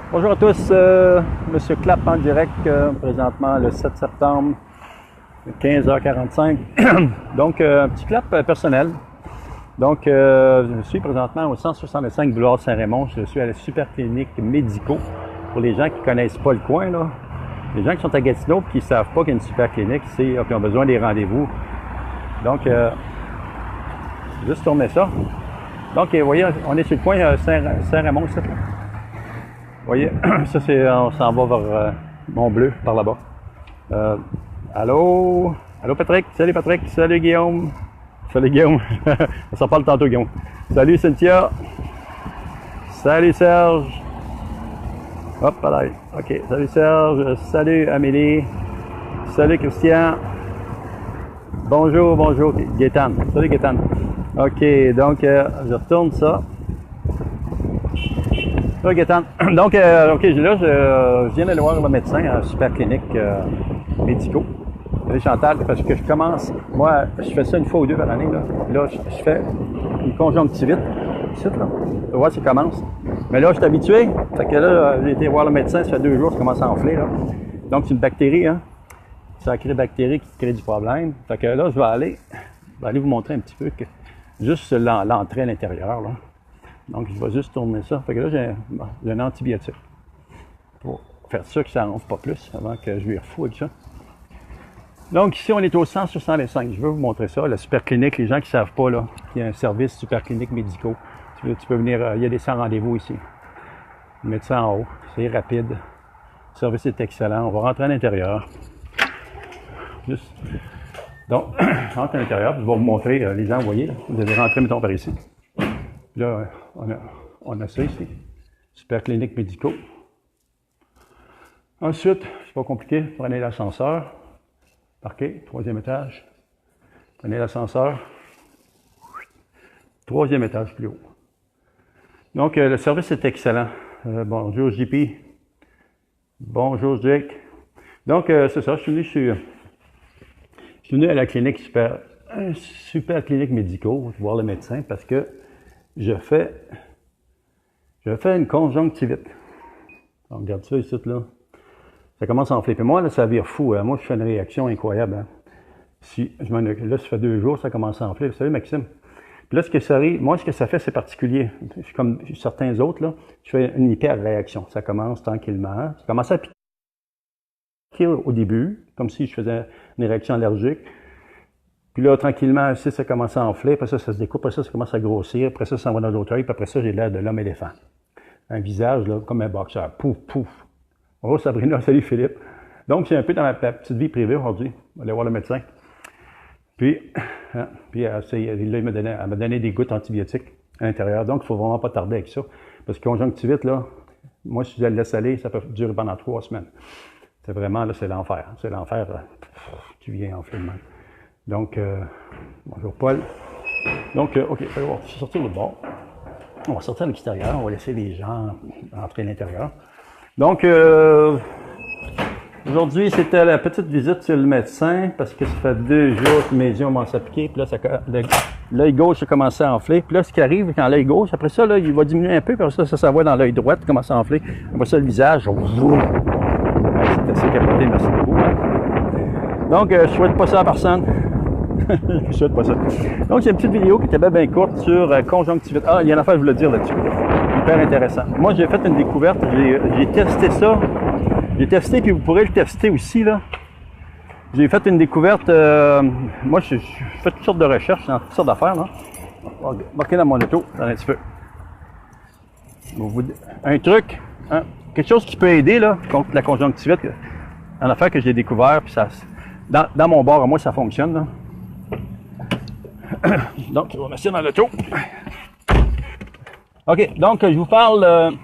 Bonjour à tous, Monsieur Clapp en direct, présentement le 7 septembre, 15h45. Donc, un petit clap personnel. Donc, je suis présentement au 165 boulevard Saint-Raymond. Je suis à la Super Clinique Médicaux. Pour les gens qui ne connaissent pas le coin, là, les gens qui sont à Gatineau et qui ne savent pas qu'il y a une Super Clinique, c'est qui ont besoin des rendez-vous. Donc, juste tourner ça. Donc, vous voyez, on est sur le coin Saint-Raymond, ça. Vous voyez, ça c'est, on s'en va vers Mont-Bleu, par là-bas. Allô? Allô Patrick? Salut Patrick? Salut Guillaume? Salut Guillaume? On s'en parle tantôt Guillaume. Salut Cynthia? Salut Serge? Hop, là. OK. Salut Serge? Salut Amélie? Salut Christian? Bonjour, bonjour Gaétane. Salut Gaétane. OK, donc je retourne ça. Donc, là, je viens d'aller voir le médecin à Super Clinique Médicaux. Salut Chantal, parce que je commence, moi, je fais ça une fois ou deux par année, là je fais une conjonctivite, ici, là. Tu vois, ça commence. Mais là, je suis habitué, fait que là, j'ai été voir le médecin, ça fait 2 jours, ça commence à enfler, là. Donc, c'est une bactérie, hein. C'est la bactérie qui crée du problème. Fait que là, je vais aller vous montrer un petit peu que juste l'entrée à l'intérieur, là. Donc, je vais juste tourner ça. Fait que là, j'ai un antibiotique pour faire ça que ça n'enfle pas plus avant que je lui refous avec ça. Donc, ici, on est au 165. Je veux vous montrer ça. La Super Clinique, les gens qui ne savent pas, là, il y a un service Super Clinique Médicaux. Tu peux venir, il y a des 100 rendez-vous ici. Mettre ça en haut. C'est rapide. Le service est excellent. On va rentrer à l'intérieur. Juste. Donc, je rentre à l'intérieur. Je vais vous montrer les gens, vous voyez, là. Vous allez rentrer, mettons, par ici. Là, on a ça ici. Super Clinique Médicaux. Ensuite, c'est pas compliqué, prenez l'ascenseur. Parquet, 3e étage. Prenez l'ascenseur. 3e étage plus haut. Donc, le service est excellent. Bonjour JP. Bonjour Jake. Donc, c'est ça, je suis venu à la clinique Super Clinique Médicaux, voir le médecin, parce que je fais une conjonctivite. Donc, regarde ça ici, là. Ça commence à enfler. Puis moi, là, ça vire fou. Hein. Moi, je fais une réaction incroyable. Hein. Là, ça fait 2 jours, ça commence à enfler. Vous savez, Maxime? Puis là, ce que ça arrive, moi, ce que ça fait, c'est particulier. Comme certains autres, là, je fais une hyper-réaction. Ça commence tranquillement. Ça commence à piquer au début, comme si je faisais une réaction allergique. Puis là, tranquillement, ici, ça commence à enfler, après ça, ça se découpe, après ça, ça commence à grossir, après ça, ça va dans l'autre œil, puis après ça, j'ai l'air de l'homme-éléphant. Un visage, là, comme un boxeur. Pouf, pouf. Bonjour Sabrina, salut Philippe. Donc, c'est un peu dans ma petite vie privée aujourd'hui. On va aller voir le médecin. Puis là, elle m'a donné des gouttes antibiotiques à l'intérieur. Donc, il ne faut vraiment pas tarder avec ça. Parce que conjonctivite, là, moi, si je la laisse aller, ça peut durer pendant 3 semaines. C'est vraiment, là, c'est l'enfer. C'est l'enfer qui vient enfler le mal. Donc, bonjour Paul. Donc, OK, on va sortir le bord. On va sortir à l'extérieur, on va laisser les gens entrer à l'intérieur. Donc, aujourd'hui, c'était la petite visite sur le médecin, parce que ça fait 2 jours que mes yeux ont commencé à piquer, puis là, l'œil gauche a commencé à enfler. Puis là, ce qui arrive quand l'œil gauche, après ça, là, il va diminuer un peu, puis après ça va dans l'œil droit, il commence à enfler. Après ça, le visage, c'est assez capoté, merci beaucoup. Donc, je souhaite pas ça à personne. Je souhaite pas ça. Donc, c'est une petite vidéo qui était bien courte sur conjonctivite. Ah, il y a une affaire que je voulais dire là-dessus. Hyper intéressant. Moi, j'ai fait une découverte. J'ai testé ça. J'ai testé, puis vous pourrez le tester aussi, là. J'ai fait une découverte. Moi, je fais toutes sortes de recherches dans toutes sortes d'affaires, là. On va marquer dans mon auto, un petit peu. Un truc, hein, quelque chose qui peut aider, là, contre la conjonctivite. Une affaire que j'ai découvert, puis ça... Dans mon bar, moi, ça fonctionne, là. Donc, je vais m'asseoir dans l'auto. OK, donc, je vous parle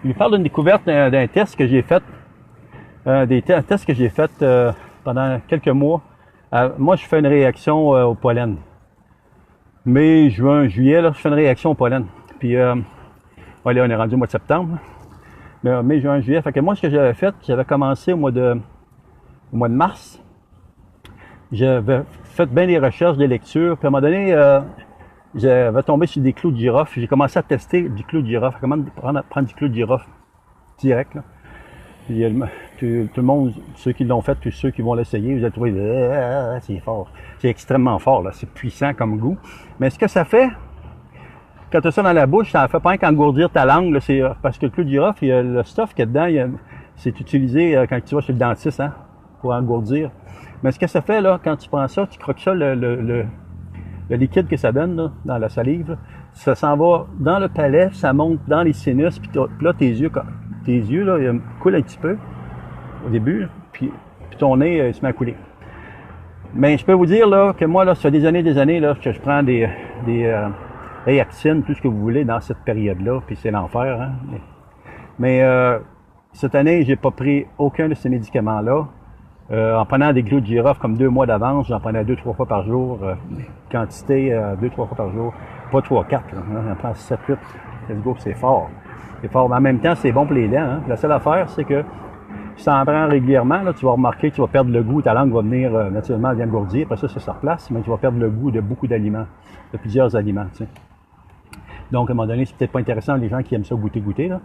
d'une découverte d'un test que j'ai fait. Des tests que j'ai fait pendant quelques mois. Moi, je fais une réaction au pollen. Mai, juin, juillet, là, je fais une réaction au pollen. Puis, allez, on est rendu au mois de septembre. Mais mai, juin, juillet. Fait que moi, ce que j'avais fait, j'avais commencé au mois de mars. J'avais fait bien des recherches, des lectures. Puis à un moment donné, j'avais tombé sur des clous de girofle. J'ai commencé à tester du clou de girofle. Comment prendre du clou de girofle. direct, là. Puis, tout le monde, ceux qui l'ont fait, tous ceux qui vont l'essayer, vous allez trouver, c'est fort. C'est extrêmement fort, là. C'est puissant comme goût. Mais ce que ça fait, quand tu as ça dans la bouche, ça ne fait pas qu'engourdir ta langue, là. C'est parce que le clou de girofle, il y a le stuff qu'il y a dedans, c'est utilisé quand tu vas chez le dentiste, hein, pour engourdir. Mais ce que ça fait, là, quand tu prends ça, tu croques ça, le liquide que ça donne, là, dans la salive, là, ça s'en va dans le palais, ça monte dans les sinus, puis là, tes yeux, là, ils coulent un petit peu au début, là, puis ton nez, il se met à couler. Mais je peux vous dire, là, que moi, là, ça fait des années, là, que je prends des Reactine, tout ce que vous voulez dans cette période-là, puis c'est l'enfer, hein. Mais cette année, j'ai pas pris aucun de ces médicaments-là. En prenant des clous de girofle comme 2 mois d'avance, j'en prenais 2-3 fois par jour, quantité 2-3 fois par jour, pas 3-4, j'en prends 7-8, let's go, c'est fort. C'est fort, mais en même temps, c'est bon pour les dents, hein. La seule affaire, c'est que si tu en prends régulièrement, là, tu vas remarquer que tu vas perdre le goût, ta langue va venir naturellement, elle vient gourdir, après ça se replace, mais tu vas perdre le goût de beaucoup d'aliments, de plusieurs aliments, tu sais. Donc, à un moment donné, c'est peut-être pas intéressant les gens qui aiment ça goûter, là.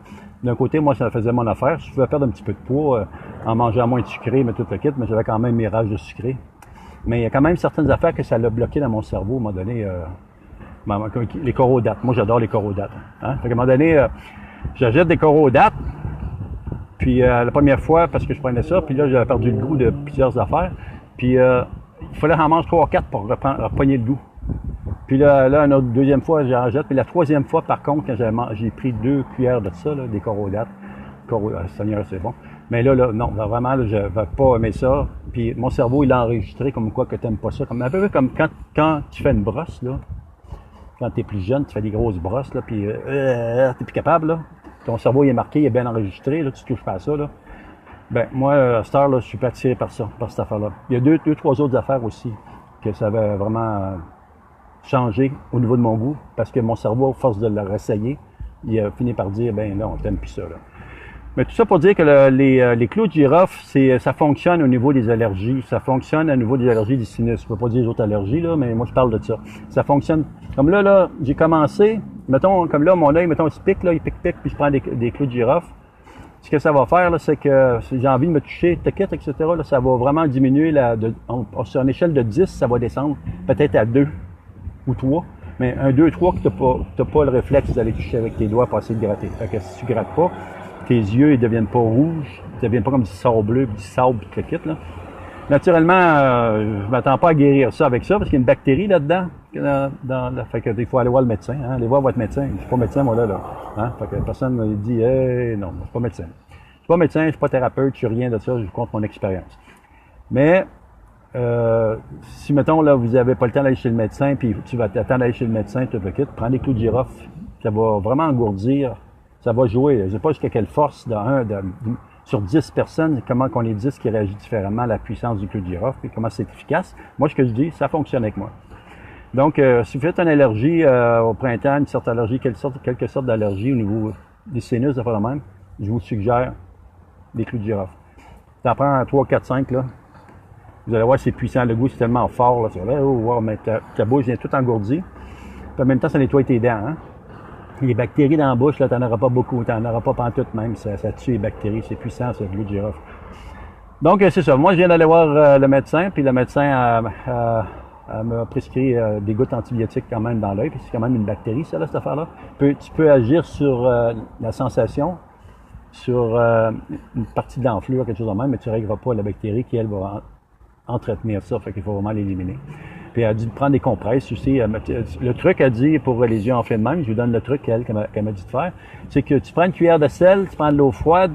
D'un côté, moi, ça faisait mon affaire. Je pouvais perdre un petit peu de poids en mangeant moins de sucré, mais tout le kit, mais j'avais quand même mes rages de sucré. Mais il y a quand même certaines affaires que ça l'a bloqué dans mon cerveau, à un moment donné. Les chorodates. Moi, j'adore les chorodates. Hein? Fait qu'à un moment donné, j'achète des chorodates. Puis la première fois, parce que je prenais ça, puis là, j'avais perdu le goût de plusieurs affaires. Puis il fallait en manger 3 ou 4 pour repogner le goût. Puis là, une autre deuxième fois, j'en rejette. Puis la troisième fois, par contre, quand j'ai pris 2 cuillères de ça, là, des chorodates. Seigneur, c'est bon. Mais là, non, vraiment, là, je ne vais pas aimer ça. Puis mon cerveau, il a enregistré comme quoi que tu n'aimes pas ça. Comme, un peu comme quand tu fais une brosse, là. Quand tu es plus jeune, tu fais des grosses brosses, là, puis tu n'es plus capable, là. Ton cerveau, il est marqué, il est bien enregistré, là, tu touches pas à ça, là. Ben, moi, à cette heure, là, je suis pas attiré par ça, par cette affaire-là. Il y a 2-3 autres affaires aussi que ça va vraiment changer au niveau de mon goût, parce que mon cerveau, à force de le réessayer, il a fini par dire, ben là, on t'aime plus ça, là. Mais tout ça pour dire que les clous de girofle, ça fonctionne au niveau des allergies, ça fonctionne au niveau des allergies des sinus. Je ne peux pas dire les autres allergies, là, mais moi, je parle de ça. Ça fonctionne. Comme là, j'ai commencé, mettons, comme là, mon œil, mettons, il se pique, là, il pique, puis je prends des clous de girofle. Ce que ça va faire, là, c'est que si j'ai envie de me toucher, etc., là, ça va vraiment diminuer, sur une échelle de 10, ça va descendre peut-être à 2 ou 3. Mais un 2, 3 que tu n'as pas le réflexe d'aller toucher avec tes doigts, passer de gratter. Fait que si tu grattes pas, tes yeux, ils deviennent pas rouges, ils deviennent pas comme du sable bleu, du sable, tout le kit, là. Naturellement, je m'attends pas à guérir ça avec ça, parce qu'il y a une bactérie là-dedans. Fait que il faut aller voir le médecin, hein. Aller voir votre médecin. Je suis pas médecin, moi, là. Hein? Fait que personne me dit, non, je suis pas médecin. Je suis pas médecin, je suis pas thérapeute, je suis rien de ça, je vous compte mon expérience. Mais, si, mettons, là, vous avez pas le temps d'aller chez le médecin, puis tu vas t'attendre d'aller chez le médecin, tout le kit, prends des clous de girofle, ça va vraiment engourdir. Ça va jouer. Je ne sais pas jusqu'à quelle force, sur 10 personnes, comment qu'on est 10 qui réagit différemment à la puissance du clou de girofle et comment c'est efficace. Moi, ce que je dis, ça fonctionne avec moi. Donc, si vous faites une allergie au printemps, une sorte d'allergie, quelque sorte d'allergie au niveau des sinus, de faire le même, je vous suggère des clous de girofle. Tu en prends 3, 4, 5, là. Vous allez voir, c'est puissant. Le goût, c'est tellement fort, là. Wow, mais ta bouche vient tout engourdie. Puis en même temps, ça nettoie tes dents, hein. Les bactéries dans la bouche, là, t'en auras pas beaucoup, t'en auras pas pantoute même, ça tue les bactéries, c'est puissant, ce clou de girofle. Donc, c'est ça. Moi, je viens d'aller voir le médecin, puis le médecin m'a prescrit des gouttes antibiotiques quand même dans l'œil, puis c'est quand même une bactérie, ça, là, cette affaire-là. Tu peux agir sur la sensation, sur une partie de l'enflure, quelque chose de même, mais tu ne régleras pas la bactérie qui, elle, va entretenir ça, fait qu'il faut vraiment l'éliminer. Puis elle a dit de prendre des compresses aussi. Le truc, elle dit, pour les yeux enflés de même, je vous donne le truc qu'elle m'a dit de faire, c'est que tu prends une cuillère de sel, tu prends de l'eau froide,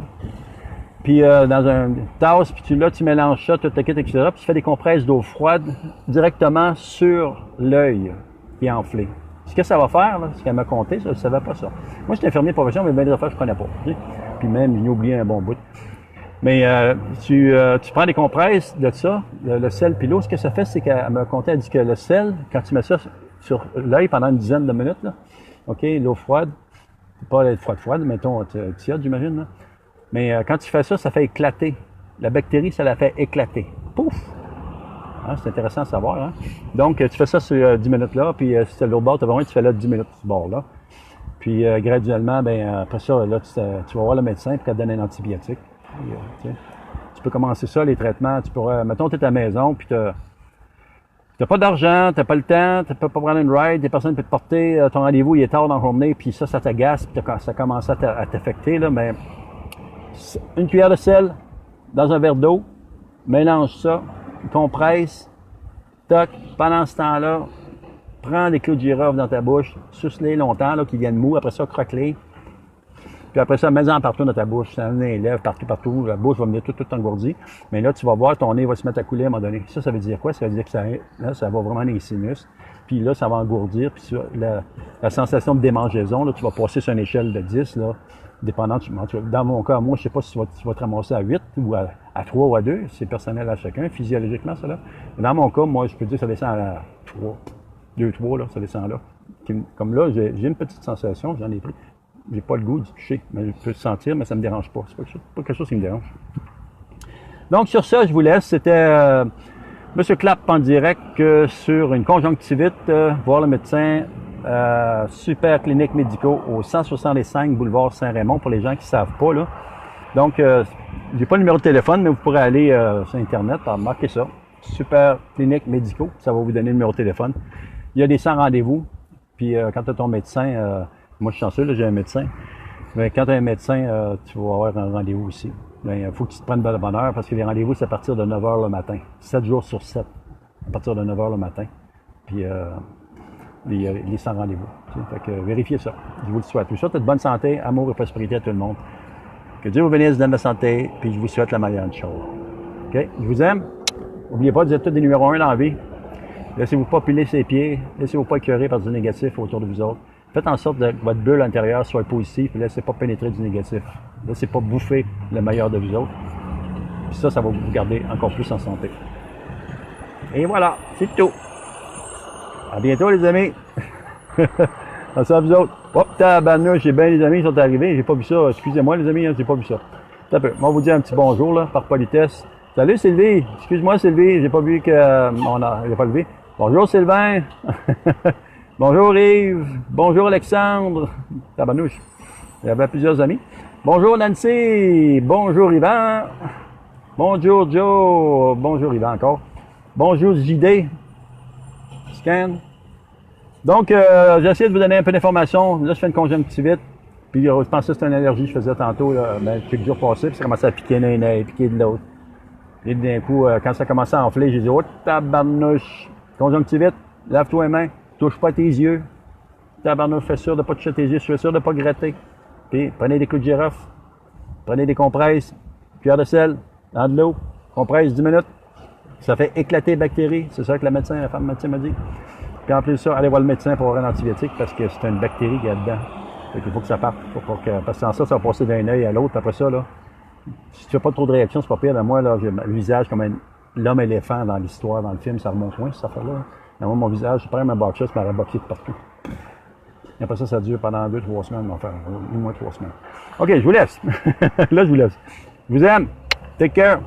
puis dans une tasse, puis tu mélanges ça, tout le kit, etc., puis tu fais des compresses d'eau froide directement sur l'œil qui est enflé. Ce que ça va faire, là, ce qu'elle m'a conté, ça, je ne savais pas ça. Moi, j'étais infirmier de profession, mais bien des affaires, je ne connais pas. Puis même, j'ai oublié un bon bout. Mais tu prends des compresses de ça, le sel puis l'eau, ce que ça fait, c'est qu'elle m'a conté, elle dit que le sel, quand tu mets ça sur l'œil pendant une dizaine de minutes, là, OK, l'eau froide, pas l'eau froide, mettons tiède, j'imagine, là. Mais quand tu fais ça, ça fait éclater. La bactérie, ça la fait éclater. Pouf! Hein, c'est intéressant à savoir, hein? Donc, tu fais ça sur 10 minutes là, puis si tu as l'autre bord, tu fais là 10 minutes sur ce bord là. Puis graduellement, ben après ça, là, tu vas voir le médecin puis il te donne un antibiotique. Puis, tu peux commencer ça, les traitements. Tu pourrais, mettons, tu es à la maison, puis t'as pas d'argent, t'as pas le temps, tu peux pas prendre une ride, des personnes peuvent te porter, ton rendez-vous il est tard dans la journée, puis ça t'agace, puis ça commence à t'affecter, là, mais une cuillère de sel dans un verre d'eau, mélange ça, compresse, toc, pendant ce temps-là, prends des clous de girofle dans ta bouche, suce-les longtemps, là, qu'ils viennent mous, après ça, croque-les. Puis après ça, mets-en partout dans ta bouche, ça les lèvres, partout, la bouche va venir tout engourdie. Mais là, tu vas voir, ton nez va se mettre à couler à un moment donné. Ça veut dire quoi? Ça veut dire que ça va vraiment dans les sinus. Puis là, ça va engourdir. Puis ça, la sensation de démangeaison, là, tu vas passer sur une échelle de 10, là, dépendant. Dans mon cas, moi, je sais pas si tu vas te ramasser à 8 ou à 3 ou à 2. C'est personnel à chacun, physiologiquement, ça là. Dans mon cas, moi, je peux dire que ça descend à 3. 2, 3, là, ça descend là. Comme là, j'ai une petite sensation, j'en ai pris. J'ai pas le goût du toucher, mais je peux le sentir, mais ça me dérange pas. C'est pas quelque chose qui me dérange. Donc, sur ça, je vous laisse. C'était M. Clapp en direct sur une conjonctivite, voir le médecin, Super Clinique Médicaux au 165 boulevard Saint-Raymond, pour les gens qui ne savent pas, là. Donc, j'ai pas le numéro de téléphone, mais vous pourrez aller sur Internet, marquer ça. Super Clinique Médicaux, ça va vous donner le numéro de téléphone. Il y a des 100 rendez-vous, puis quand tu as ton médecin, moi, je suis chanceux, là, j'ai un médecin. Mais quand tu as un médecin, tu vas avoir un rendez-vous aussi. Il faut que tu te prennes de bonne heure parce que les rendez-vous, c'est à partir de 9 h le matin. 7 jours sur 7, à partir de 9 h le matin. Puis, les 100 rendez-vous. Fait que vérifiez ça. Je vous le souhaite. Je vous souhaite de bonne santé, amour et prospérité à tout le monde. Que Dieu vous bénisse, donne la santé, puis je vous souhaite la meilleure des choses. OK? Je vous aime. N'oubliez pas, vous êtes tous des numéros 1 dans la vie. Laissez-vous pas piler ses pieds. Laissez-vous pas écœurer par du négatif autour de vous autres. Faites en sorte que votre bulle intérieure soit positive et laissez pas pénétrer du négatif. Laissez pas bouffer le meilleur de vous autres. Puis ça va vous garder encore plus en santé. Et voilà, c'est tout. À bientôt les amis. Merci à vous autres. Hop, tabarnouche, j'ai bien les amis qui sont arrivés. J'ai pas vu ça. Excusez-moi les amis, hein, j'ai pas vu ça. Un peu. Moi, on vous dit un petit bonjour là, par politesse. Salut Sylvie. Excuse-moi Sylvie, j'ai pas vu que j'ai pas levé. Bonjour Sylvain. Bonjour Yves. Bonjour Alexandre. Tabarnouche. Il y avait plusieurs amis. Bonjour Nancy. Bonjour Yvan. Bonjour Joe. Bonjour Yvan encore. Bonjour JD. Scan. Donc, j'ai essayé de vous donner un peu d'informations. Là, je fais une conjonctivite. Puis, je pensais que c'était une allergie que je faisais tantôt, là, quelques jours passés. Puis, ça commençait à piquer d'un œil, piquer de l'autre. Et d'un coup, quand ça commençait à enfler, j'ai dit, oh, tabarnouche. Conjonctivite, lave-toi les mains. Touche pas tes yeux. Tabarnouche, fais sûr de ne pas toucher tes yeux. Fais sûr de ne pas gratter. Puis, prenez des clous de girofle. Prenez des compresses. Cuillère de sel. Dans de l'eau. Compresse 10 minutes. Ça fait éclater les bactéries. C'est ça que la femme médecin m'a dit. Puis en plus de ça, allez voir le médecin pour avoir un antibiotique parce que c'est une bactérie qu'il y a dedans. Fait qu'il faut que ça parte. Parce que sans ça, ça va passer d'un œil à l'autre. Après ça, là, si tu fais pas trop de réactions, c'est pas pire. Mais moi, là, j'ai le visage comme l'homme éléphant dans l'histoire, dans le film. Ça remonte loin, cette affaire-là. Mais moi, mon visage, je prends ma boxe, je m'aurais boxé de partout. Et après ça, ça dure pendant 2-3 semaines. Enfin, au moins 3 semaines. OK, je vous laisse. Là, je vous laisse. Je vous aime. Take care.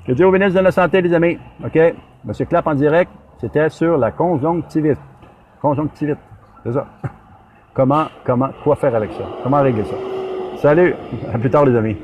Que Dieu vous bénisse de la santé, les amis. OK? Monsieur Clapp en direct. C'était sur la conjonctivite. Conjonctivite, c'est ça. Quoi faire avec ça? Comment régler ça? Salut! À plus tard, les amis.